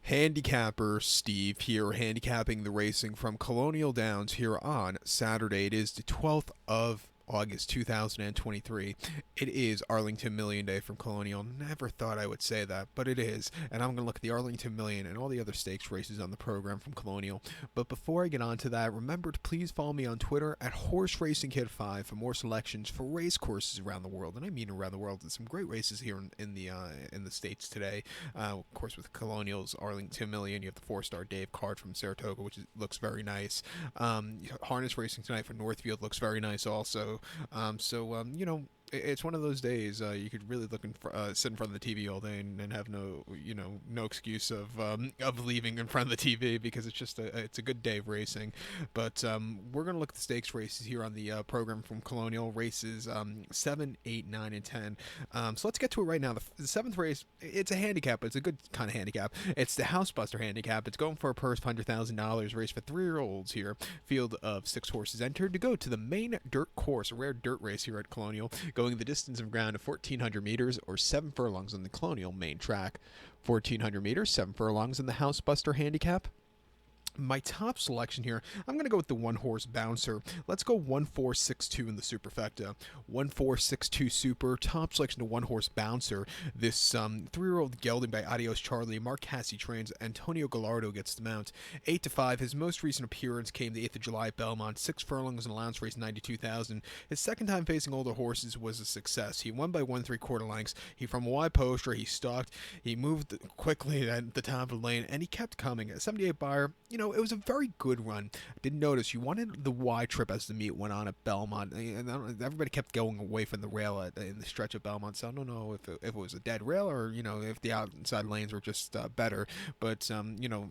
Handicapper Steve here, handicapping the racing from Colonial Downs here on Saturday. It is the 12th of August 2023. It is Arlington Million Day from Colonial. Never thought I would say that, but it is. And I'm going to look at the Arlington Million and all the other stakes races on the program from Colonial. But before I get on to that, remember to please follow me on Twitter at Horse Racing Kid 5 for more selections for race courses around the world. And I mean around the world. There's some great races here in the States today. Of course, with Colonial's Arlington Million, you have the 4-star Dave card from Saratoga, which looks very nice. Harness racing tonight for Northfield looks very nice also. It's one of those days you could really sit in front of the TV all day and have no excuse of leaving in front of the TV because it's a good day of racing. But we're gonna look at the stakes races here on the program from Colonial races 7, 8, 9, and 10. So let's get to it right now. The seventh race, it's a handicap, but it's a good kind of handicap. It's the Housebuster Handicap. It's going for a purse of $100,000. Race for 3-year-olds here. Field of 6 horses entered to go to the main dirt course, a rare dirt race here at Colonial, going the distance of ground of 1,400 meters or 7 furlongs on the Colonial main track. 1,400 meters, 7 furlongs in the Housebuster Handicap. My top selection here, I'm going to go with the 1-horse bouncer. Let's go 1-4-6-2 in the superfecta. 1-4-6-2 super, top selection to 1-horse bouncer. This 3-year-old gelding by Adios Charlie. Mark Cassie trains. Antonio Gallardo gets the mount. 8-5. His most recent appearance came the 8th of July at Belmont. 6 furlongs in allowance race, 92,000. His second time facing older horses was a success. He won by 1 3/4 lengths. He from a wide poster. He stalked. He moved quickly at the top of the lane, and he kept coming. At 78 Buyer, it was a very good run. I did notice you wanted the wide trip as the meet went on at Belmont, and everybody kept going away from the rail in the stretch of Belmont. So I don't know if it was a dead rail or if the outside lanes were just better. But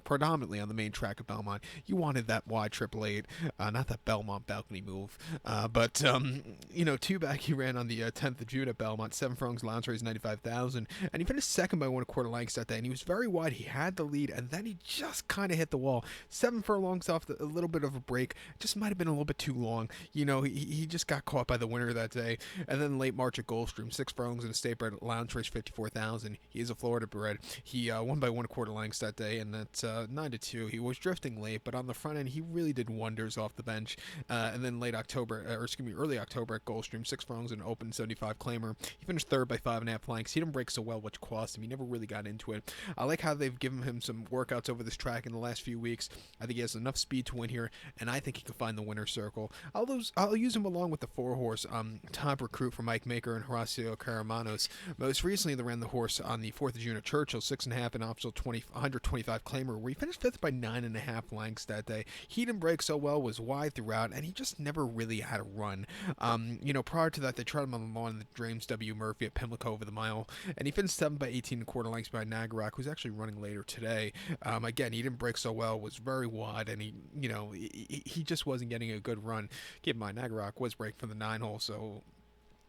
predominantly on the main track of Belmont, you wanted that wide trip late, not that Belmont balcony move. But two back he ran on the 10th of June at Belmont. 7 furlongs, allowance race 95,000, and he finished second by 1 1/4 lengths that day. And he was very wide. He had the lead, and then he just kind of hit the wall. 7 furlongs off a little bit of a break. Just might have been a little bit too long. He just got caught by the winner that day. And then late March at Gulfstream, 6 furlongs in a state bred allowance race 54,000. He is a Florida bred. He won by 1 1/4 lengths that day, and that's 9-2. He was drifting late, but on the front end, he really did wonders off the bench. And then early October at Gulfstream, 6 furlongs in an open 75 claimer. He finished third by 5.5 lengths. He didn't break so well, which cost him. He never really got into it. I like how they've given him some workouts over this track in the last few weeks. I think he has enough speed to win here, and I think he can find the winner's circle. I'll use him along with the 4-horse top recruit for Mike Maker and Horacio Caramanos. Most recently, they ran the horse on the 4th of June at Churchill, 6.5 and optional 125 claimer, where he finished 5th by 9.5 lengths that day. He didn't break so well, was wide throughout, and he just never really had a run. Prior to that, they tried him on the lawn in the James W. Murphy at Pimlico over the mile, and he finished 7 by 18 1/4 lengths by Nagarak, who's actually running later today. Again, he didn't break so well, was very wide, and he just wasn't getting a good run. Keep in mind, Nagarak was breaking from the 9-hole, so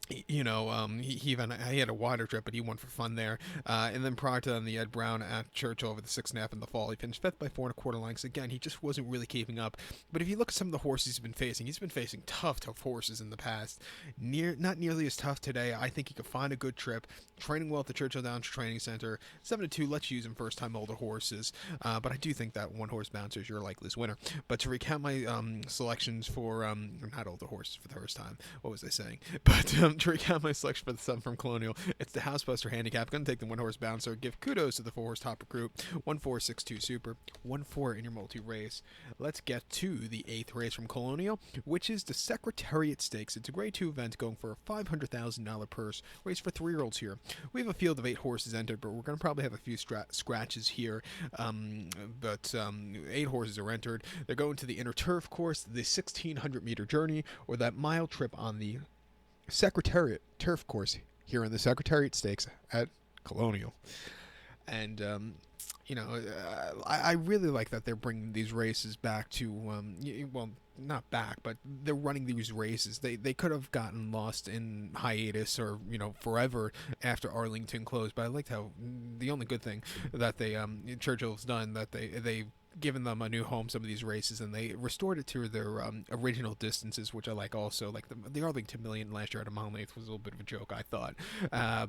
he had a wider trip, but he won for fun there. And then prior to that, the Ed Brown at Churchill over the 6.5 in the fall, he finished 5th by 4 1/4 lengths. Again, he just wasn't really keeping up. But if you look at some of the horses he's been facing tough horses in the past. Not nearly as tough today. I think he could find a good trip. Training well at the Churchill Downs Training Center. 7-2, let's use him first-time older horses. But I do think that 1-horse bouncer is your likeliest winner. But to recount my selections for not older horses for the first time. What was I saying? But to recount my selection for the 7 from Colonial, it's the Housebuster Handicap. Going to take the 1-horse bouncer. Give kudos to the 4-horse top recruit. 1-4-6-2 super. 1-4 in your multi-race. Let's get to the 8th race from Colonial, which is the Secretariat Stakes. It's a Grade 2 event going for a $500,000 purse. Race for 3-year-olds here. We have a field of 8 horses entered, but we're going to probably have a few scratches here. 8 horses are entered. They're going to the inner turf course, the 1,600-meter journey, or that mile trip on the Secretariat turf course here in the Secretariat Stakes at Colonial. And I really like that they're bringing these races back to well, not back, but they're running these races. They could have gotten lost in hiatus or forever after Arlington closed, but I liked how the only good thing that they Churchill's done, that they given them a new home some of these races, and they restored it to their original distances, which I like also. Like the Arlington Million last year at a mile and eighth was a little bit of a joke, I thought.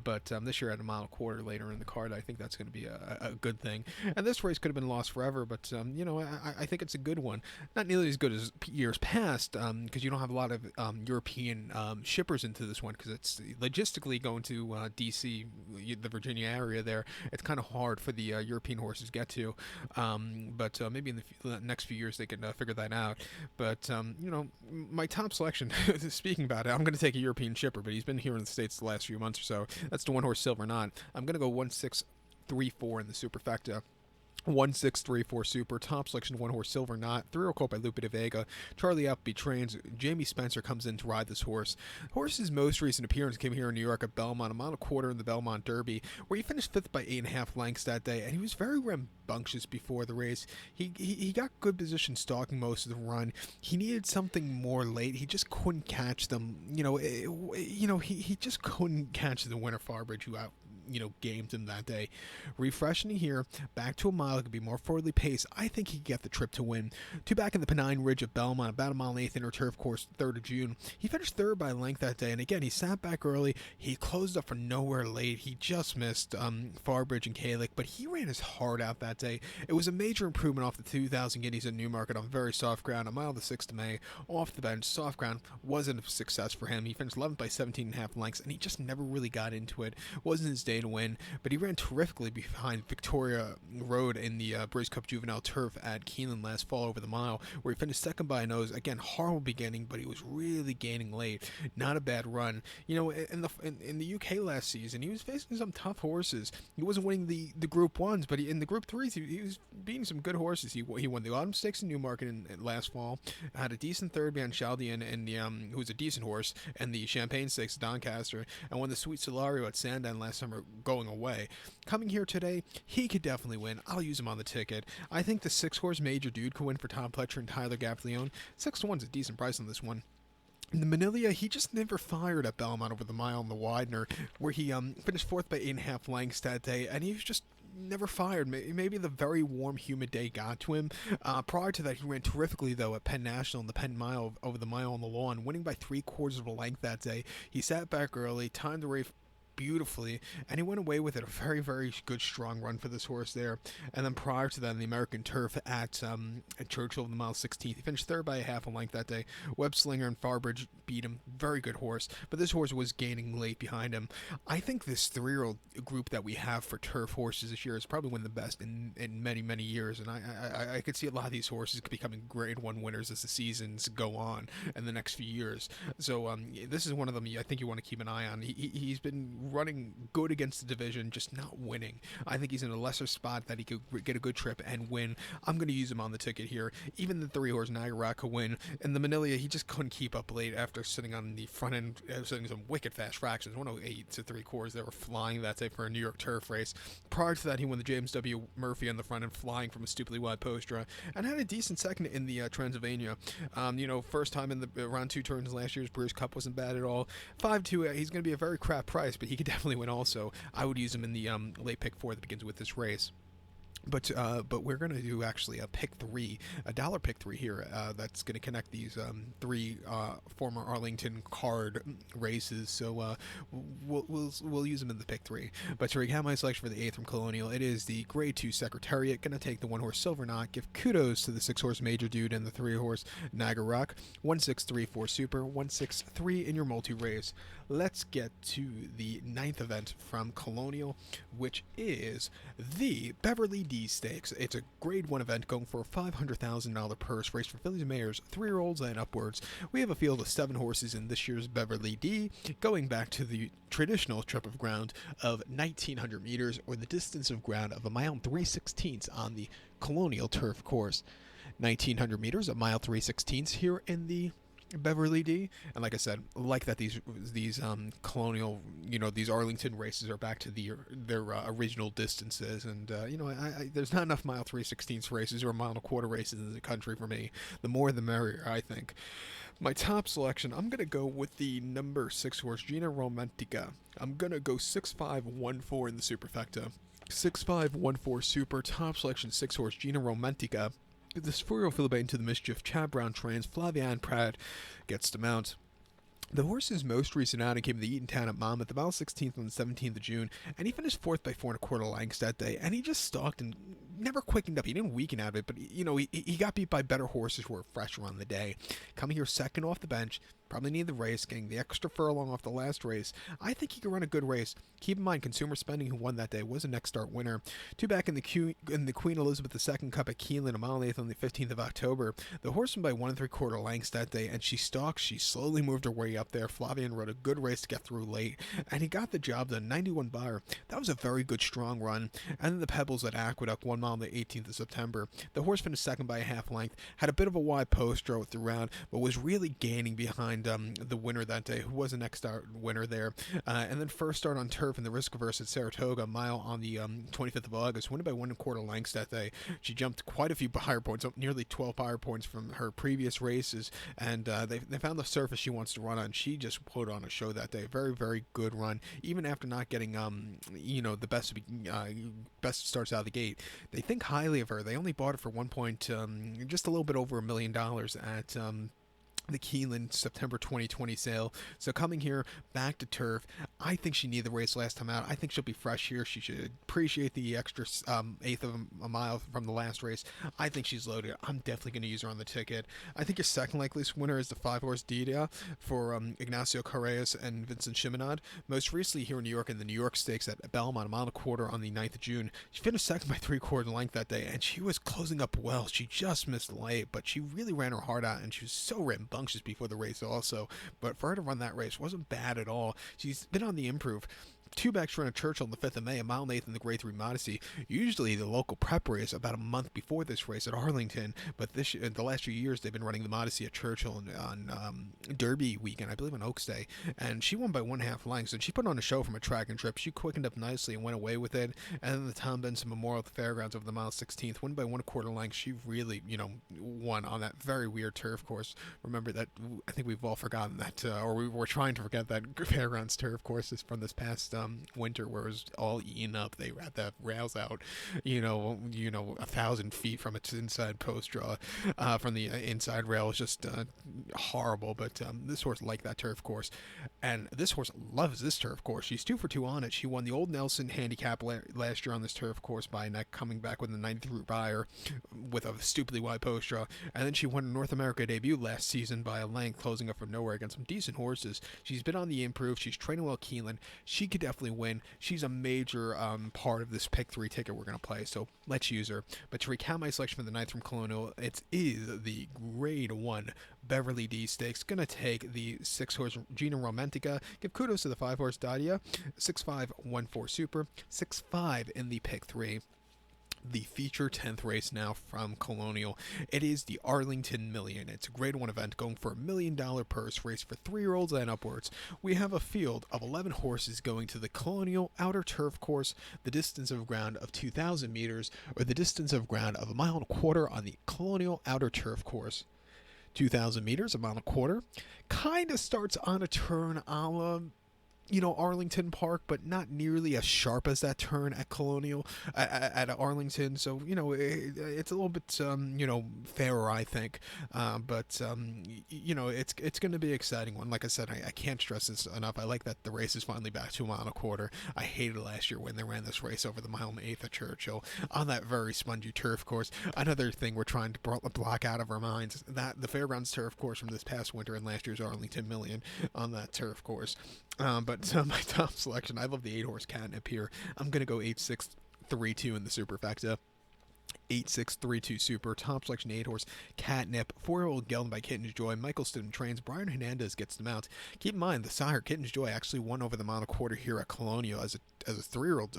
But this year at a mile and a quarter later in the card, I think that's going to be a good thing. And this race could have been lost forever, but I think it's a good one. Not nearly as good as years past, because you don't have a lot of European shippers into this one, because it's logistically going to DC, the Virginia area there. It's kind of hard for the European horses to get to, but maybe in the next few years they can figure that out. But my top selection, speaking about it, I'm going to take a European shipper, but he's been here in the States the last few months or so. That's the one horse Silver Knot. I'm going to go 1-6-3-4 in the superfecta. 1-6-3-4 super, top selection, one horse Silver Knot, 3-year-old colt by Lupe de Vega. Charlie Appleby trains. Jamie Spencer comes in to ride this horse. Horse's most recent appearance came here in New York at Belmont, a mile and a quarter in the Belmont Derby, where he finished fifth by 8.5 lengths that day, and he was very rambunctious before the race. He got good position stalking most of the run. He needed something more late. He just couldn't catch them. He just couldn't catch the winner Farbridge, who out gamed him that day. Refreshing here, back to a mile, could be more forwardly paced. I think he could get the trip to win. Two back in the Pennine Ridge of Belmont, about a mile and eighth inner turf course, 3rd of June. He finished third by a length that day, and again, he sat back early. He closed up for nowhere late. He just missed Farbridge and Kalick, but he ran his heart out that day. It was a major improvement off the 2,000 guineas in Newmarket on very soft ground, a mile the 6th of May, off the bench. Soft ground wasn't a success for him. He finished 11th by 17.5 lengths, and he just never really got into it. Wasn't his day to win, but he ran terrifically behind Victoria Road in the Breeze Cup Juvenile Turf at Keeneland last fall over the mile, where he finished second by a nose. Again, horrible beginning, but he was really gaining late. Not a bad run. In the UK last season, he was facing some tough horses. He wasn't winning the Group 1s, but in the Group 3s, he was beating some good horses. He won the Autumn Stakes in Newmarket in last fall, had a decent third behind Chaldean, and who was a decent horse, and the Champagne Stakes at Doncaster, and won the Sweet Solario at Sandown last summer, going away. Coming here today, he could definitely win. I'll use him on the ticket. I think the 6-horse Major Dude could win for Tom Pletcher and Tyler Gaffleone. 6-1's a decent price on this one. In the Manila, he just never fired at Belmont over the mile in the Widener, where he finished fourth by 8.5 lengths that day, and he was just never fired. Maybe the very warm, humid day got to him. Prior to that, he ran terrifically, though, at Penn National in the Penn Mile over the mile on the lawn, winning by 3/4 of a length that day. He sat back early, timed the race beautifully, and he went away with it. A very, very good, strong run for this horse there. And then prior to that, in the American Turf at Churchill in the mile 16th, he finished third by a half a length that day. Webb Slinger and Farbridge beat him. Very good horse, but this horse was gaining late behind him. I think this 3-year-old group that we have for turf horses this year is probably one of the best in many, many years, and I could see a lot of these horses becoming Grade 1 winners as the seasons go on in the next few years. So this is one of them I think you want to keep an eye on. He's been running good against the division, just not winning. I think he's in a lesser spot that he could get a good trip and win. I'm going to use him on the ticket here. Even the 3-horse Niagara could win. And the Manila, he just couldn't keep up late after sitting on the front end, sitting some wicked fast fractions. 108 to 3/4. They were flying that day for a New York turf race. Prior to that, he won the James W. Murphy on the front end, flying from a stupidly wide postra, and had a decent second in the Transylvania. First time in the around 2 turns last year's Breeze Cup wasn't bad at all. 5-2, he's going to be a very crap price, but he could definitely win also. I would use him in the late pick 4 that begins with this race. But we're going to do actually a pick 3, a dollar pick 3 here. That's going to connect these 3 former Arlington card races. So we'll use them in the pick 3. But to recap my selection for the 8th from Colonial, it is the Grade 2 Secretariat. Going to take the 1-horse Silver Knot. Give kudos to the 6-horse Major Dude and the 3-horse Niagara. 1-6-3-4 Super. 1-6-3 in your multi race. Let's get to the 9th event from Colonial, which is the Beverly D Stakes. It's a Grade 1 event going for a $500,000 purse, race for fillies and mares, 3-year-olds and upwards. We have a field of 7 horses in this year's Beverly D, going back to the traditional strip of ground of 1,900 meters, or the distance of ground of 1 mile and 3/16 on the Colonial turf course. 1,900 meters, 1 mile 3/16 here in the Beverly D. And like I said, like that these Colonial, these Arlington races are back to their original distances, and there's not enough mile 3/16 races or 1 mile and a quarter races in the country for me. The more the merrier, I think. My top selection, I'm going to go with the number 6 horse, Gina Romantica. I'm going to go 6-5-1-4 in the superfecta. 6514 Super, top selection 6 horse Gina Romantica. This 4-year-old Philibert into the mischief. Chad Brown trains. Flavian Pratt gets to mount. The horse's most recent outing came to the Eatontown at Monmouth, about 16th on the 17th of June, and he finished fourth by 4 1/4 lengths that day, and he just stalked and never quickened up. He didn't weaken out of it, but, he got beat by better horses who were fresher on the day. Coming here second off the bench, probably need the race, getting the extra furlong off the last race. I think he could run a good race. Keep in mind, Consumer Spending, who won that day, was a next start winner. Two back in the Queen Elizabeth II Cup at Keeneland, a mile and eighth on the 15th of October. The horse won by 1 3/4 lengths that day, and she stalked. She slowly moved her way up there. Flavian rode a good race to get through late, and he got the job done. 91 Buyer. That was a very good, strong run. And then the Pebbles at Aqueduct, 1 mile on the 18th of September. The horse finished second by a half length, had a bit of a wide post row throughout, but was really gaining behind the winner that day, who was a next start winner there. And then first start on turf in the risk averse at Saratoga, a mile on the 25th of August, winning by 1 1/4 lengths that day. She jumped quite a few Buyer points, up nearly 12 Buyer points from her previous races, and they found the surface she wants to run on. She just put on a show that day. Very, very good run, even after not getting the best starts out of the gate. They think highly of her. They only bought it for just a little bit over $1 million at the Keeneland September 2020 sale. So coming here back to turf, I think she needed the race last time out. I think she'll be fresh here. She should appreciate the extra eighth of a mile from the last race. I think she's loaded. I'm definitely going to use her on the ticket. I think your second likeliest winner is the 5-horse Didia for Ignacio Correas and Vincent Chiminade. Most recently here in New York in the New York Stakes at Belmont, a mile and a quarter on the 9th of June. She finished second by 3/4 length that day, and she was closing up well. She just missed late, but she really ran her heart out, and she was so rambunctious before the race also. But for her to run that race wasn't bad at all. She's been on the improve. Two backs run at Churchill on the 5th of May, a mile and eighth in the Grade 3 Modesty. Usually the local prep race about a month before this race at Arlington, but the last few years they've been running the Modesty at Churchill on Derby weekend, I believe on Oaks Day, and she won by 1/2 lengths, and she put on a show from a track and trip. She quickened up nicely and went away with it, and then the Tom Benson Memorial at the Fairgrounds over the mile 16th, won by 1 1/4 lengths. She really, won on that very weird turf course. Remember that, I think we've all forgotten that, or we were trying to forget that Fairgrounds turf course is from this past winter, where it was all eaten up. They had the rails out 1,000 feet from its inside post draw, from the inside rail. Is just horrible. But this horse liked that turf course, and this horse loves this turf course. She's 2 for 2 on it. She won the Old Nelson Handicap last year on this turf course by a neck, coming back with a 93 Buyer with a stupidly wide post draw, and then she won a North America debut last season by a length, closing up from nowhere against some decent horses. She's been on the improve. She's training well at Keeneland. She could definitely win. She's a major part of this pick 3 ticket we're going to play, so let's use her. But to recount my selection for the ninth from Colonial, it is the Grade 1 Beverly D Stakes. Going to take the 6-horse Gina Romantica. Give kudos to the 5-horse Dadia. 6514 Super. 65 in the pick 3. The feature 10th race now from Colonial. It is the Arlington Million. It's a Grade 1 event going for $1 million purse race for 3-year-olds and upwards. We have a field of 11 horses going to the Colonial Outer Turf Course, the distance of ground of 2,000 meters, or the distance of ground of 1 1/4 on the Colonial Outer Turf Course. 2,000 meters, 1 1/4. Kind of starts on a turn a la Arlington Park, but not nearly as sharp as that turn at Colonial, at Arlington. So, it's a little bit, fairer, I think. But it's going to be an exciting one. Like I said, I can't stress this enough. I like that the race is finally back to 1 1/4. I hated last year when they ran this race over the mile and eighth at Churchill on that very spongy turf course. Another thing we're trying to block out of our minds, that the Fairgrounds turf course from this past winter and last year's Arlington Million on that turf course. But my top selection, I love the 8-horse Catnip here. I'm going to go 8-6-3-2 in the superfecta. 8632 Super, top selection 8-horse Catnip, 4-year-old gelded by Kitten's Joy. Michael Stidham trains. Brian Hernandez gets the mount. Keep in mind, the sire Kitten's Joy actually won over the mile and 1/4 here at Colonial as a 3-year-old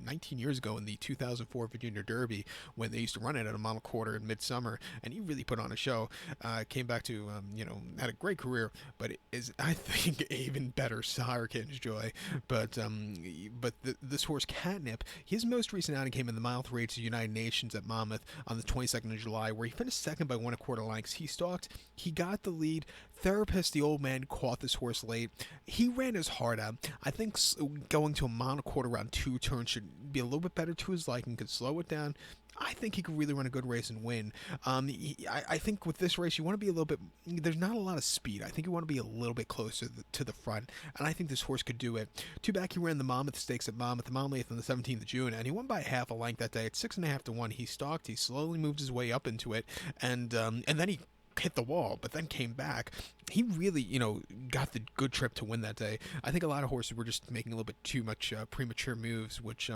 19 years ago in the 2004 Virginia Derby, when they used to run it at a mile and 1/4 in midsummer, and he really put on a show. Came back to had a great career, but it is, I think, even better sire Kitten's Joy. But this horse Catnip, his most recent outing came in the mile 3 to United Nations at Monmouth on the 22nd of July, where he finished second by 1 1/4 lengths. He stalked. He got the lead Therapist, the old man, caught this horse late. He ran his heart out. I think going to a mile and a quarter around 2 turns should be a little bit better to his liking, could slow it down. I think he could really run a good race and win. I think with this race, you want to be a little bit. There's not a lot of speed. I think you want to be a little bit closer to the front, and I think this horse could do it. Two back, he ran the Monmouth Stakes at Monmouth, the Monmouth on the 17th of June, and he won by half a length that day at 6.5 to 1. He stalked. He slowly moved his way up into it, and then he hit the wall, but then came back. He really, got the good trip to win that day. I think a lot of horses were just making a little bit too much premature moves, which,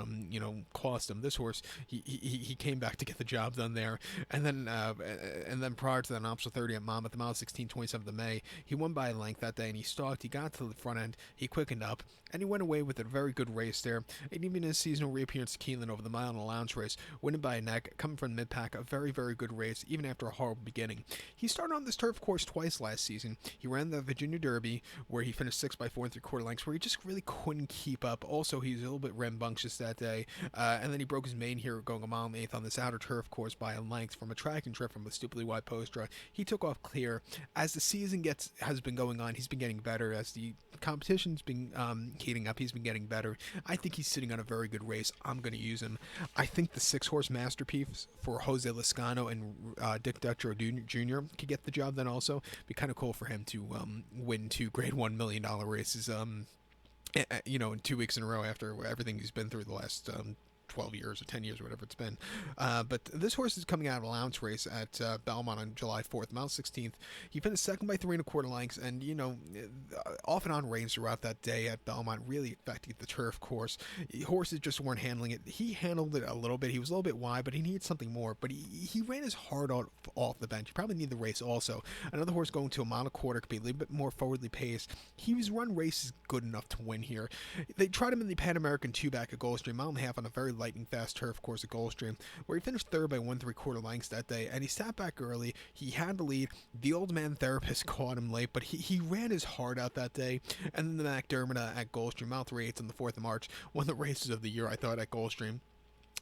cost him. This horse, he came back to get the job done there. And then prior to that, optional 30 at Monmouth, the mile 16, 27th of May, he won by a length that day, and he stalked. He got to the front end. He quickened up, and he went away with a very good race there. And even his seasonal reappearance to Keeneland over the mile and allowance race, winning by a neck, coming from mid-pack, a very, very good race, even after a horrible beginning. He started on this turf course twice last season. He ran the Virginia Derby, where he finished 6 by 4 3/4 lengths, where he just really couldn't keep up. Also, he was a little bit rambunctious that day, and then he broke his main here going a mile and eighth on this outer turf course by a length from a track and trip from a stupidly wide post draw. He took off clear. As the season has been going on, he's been getting better. As the competition's been heating up, he's been getting better. I think he's sitting on a very good race. I'm going to use him. I think the 6-horse masterpiece for Jose Lezcano and Dick Dutcher Jr. could get the job then also. Be kind of cool for him to win 2 Grade $1 million races, in 2 weeks in a row after everything he's been through the last 12 years or 10 years or whatever it's been. But this horse is coming out of allowance race at Belmont on July 4th, mile 16th. He finished second by 3 1/4 lengths, and off and on rains throughout that day at Belmont really affected the turf course. Horses just weren't handling it. He handled it a little bit. He was a little bit wide, but he needed something more. But he ran his heart out off the bench. He probably needed the race also. Another horse going to a mile and a quarter could be a little bit more forwardly paced. He was run races good enough to win here. They tried him in the Pan American 2-back at Gulfstream, mile and a half on a very lightning fast turf course at Gulfstream, where he finished third by 1 3/4 lengths that day, and he sat back early. He had the lead. The old man Therapist caught him late, but he ran his heart out that day. And then the McDermott at Gulfstream, mile 3/8 on the 4th of March, one of the races of the year, I thought, at Gulfstream.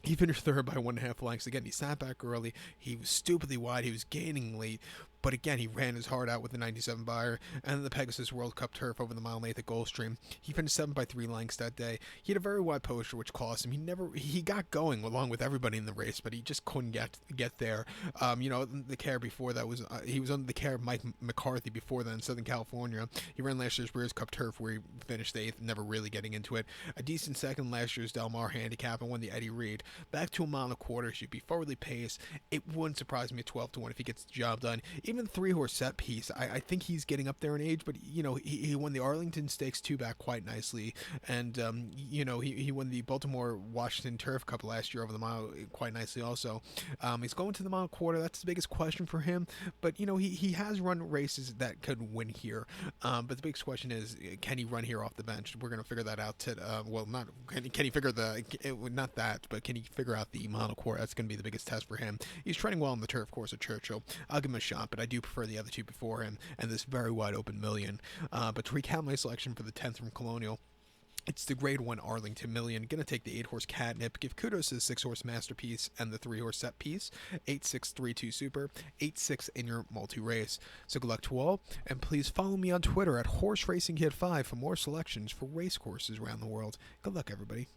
He finished third by 1.5 lengths. Again, he sat back early. He was stupidly wide. He was gaining late. But again, he ran his heart out with the 97 buyer and the Pegasus World Cup turf over the mile and eighth at Gulfstream. He finished 7 by 3 lengths that day. He had a very wide poster, which cost him. He got going along with everybody in the race, but he just couldn't get there. The care before that was he was under the care of Mike McCarthy before that in Southern California. He ran last year's Breeders' Cup turf where he finished 8th, never really getting into it. A decent second last year's Del Mar Handicap and won the Eddie Reed. Back to a mile and a quarter, should be forwardly paced. It wouldn't surprise me at 12 to 1 if he gets the job done. Even the 3-horse set piece, I think he's getting up there in age, but he won the Arlington Stakes 2-back quite nicely, and he won the Baltimore Washington Turf Cup last year over the mile quite nicely also. He's going to the mile quarter. That's the biggest question for him, but he has run races that could win here, but the biggest question is, can he run here off the bench? We're going to figure that out can he figure not that, but can he figure out the mile quarter? That's going to be the biggest test for him. He's training well on the turf course at Churchill. I'll give him a shot, but I do prefer the other two before him and this very wide open Million. But to recap my selection for the 10th from Colonial, it's the Grade 1 Arlington Million. Gonna take the 8-horse Catnip. Give kudos to the 6-horse Masterpiece and the 3-horse Set Piece. 8-6-3-2 Super. 8-6 in your multi-race. So good luck to all, and please follow me on Twitter at Horse Racing Kid 5 for more selections for race courses around the world. Good luck, everybody.